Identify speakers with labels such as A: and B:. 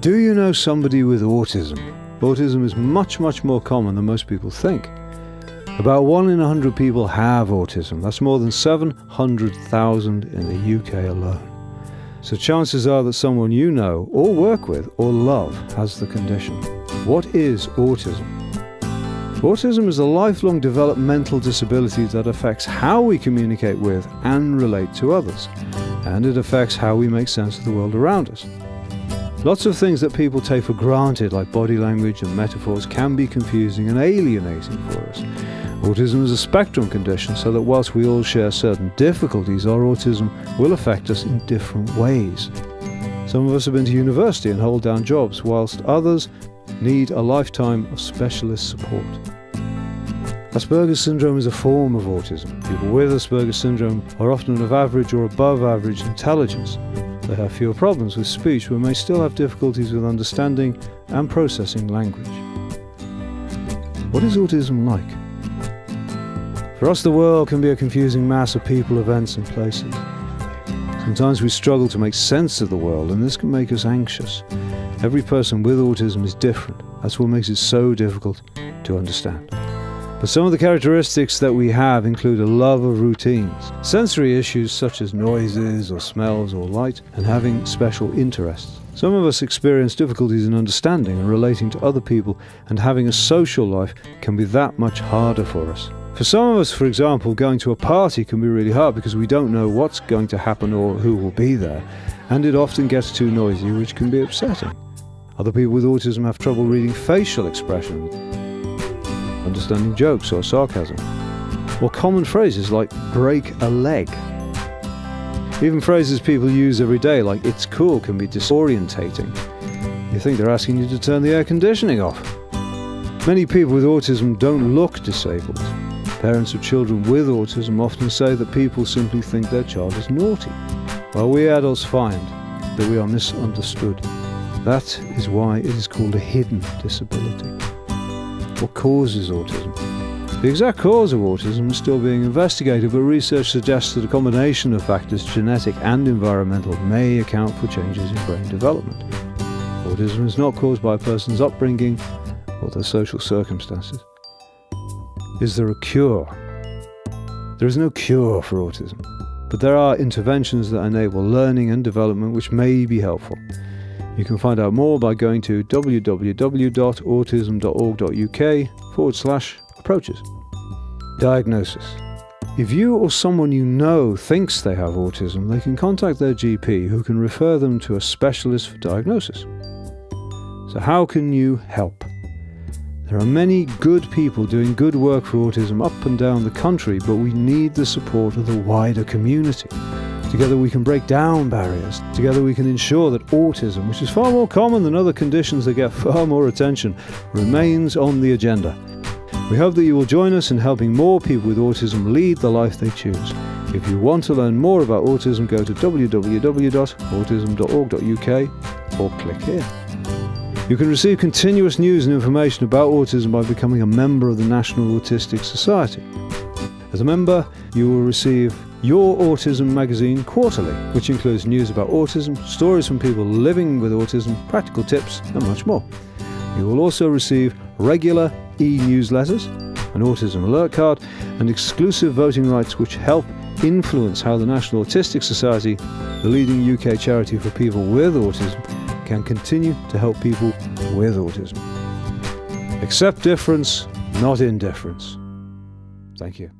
A: Do you know somebody with autism? Autism is much, much more common than most people think. About 1 in 100 people have autism. That's more than 700,000 in the UK alone. So chances are that someone you know, or work with, or love has the condition. What is autism? Autism is a lifelong developmental disability that affects how we communicate with and relate to others, and it affects how we make sense of the world around us. Lots of things that people take for granted, like body language and metaphors, can be confusing and alienating for us. Autism is a spectrum condition, so that whilst we all share certain difficulties, our autism will affect us in different ways. Some of us have been to university and hold down jobs, whilst others need a lifetime of specialist support. Asperger's syndrome is a form of autism. People with Asperger's syndrome are often of average or above average intelligence. They have fewer problems with speech, but may still have difficulties with understanding and processing language. What is autism like? For us, the world can be a confusing mass of people, events, and places. Sometimes we struggle to make sense of the world, and this can make us anxious. Every person with autism is different. That's what makes it so difficult to understand. But some of the characteristics that we have include a love of routines, sensory issues such as noises or smells or light, and having special interests. Some of us experience difficulties in understanding and relating to other people, and having a social life can be that much harder for us. For some of us, for example, going to a party can be really hard because we don't know what's going to happen or who will be there, and it often gets too noisy, which can be upsetting. Other people with autism have trouble reading facial expressions, understanding jokes or sarcasm, or common phrases like break a leg. Even phrases people use every day like it's cool can be disorientating. You think they're asking you to turn the air conditioning off. Many people with autism don't look disabled. Parents of children with autism often say that people simply think their child is naughty, while we adults find that we are misunderstood. That is why it is called a hidden disability. What causes autism? The exact cause of autism is still being investigated, but research suggests that a combination of factors, genetic and environmental, may account for changes in brain development. Autism is not caused by a person's upbringing or their social circumstances. Is there a cure? There is no cure for autism, but there are interventions that enable learning and development which may be helpful. You can find out more by going to www.autism.org.uk/approaches. Diagnosis. If you or someone you know thinks they have autism, they can contact their GP, who can refer them to a specialist for diagnosis. So how can you help? There are many good people doing good work for autism up and down the country, but we need the support of the wider community. Together we can break down barriers. Together we can ensure that autism, which is far more common than other conditions that get far more attention, remains on the agenda. We hope that you will join us in helping more people with autism lead the life they choose. If you want to learn more about autism, go to www.autism.org.uk or click here. You can receive continuous news and information about autism by becoming a member of the National Autistic Society. As a member, you will receive Your Autism magazine quarterly, which includes news about autism, stories from people living with autism, practical tips, and much more. You will also receive regular e-newsletters, an autism alert card, and exclusive voting rights which help influence how the National Autistic Society, the leading UK charity for people with autism, can continue to help people with autism. Accept difference, not indifference. Thank you.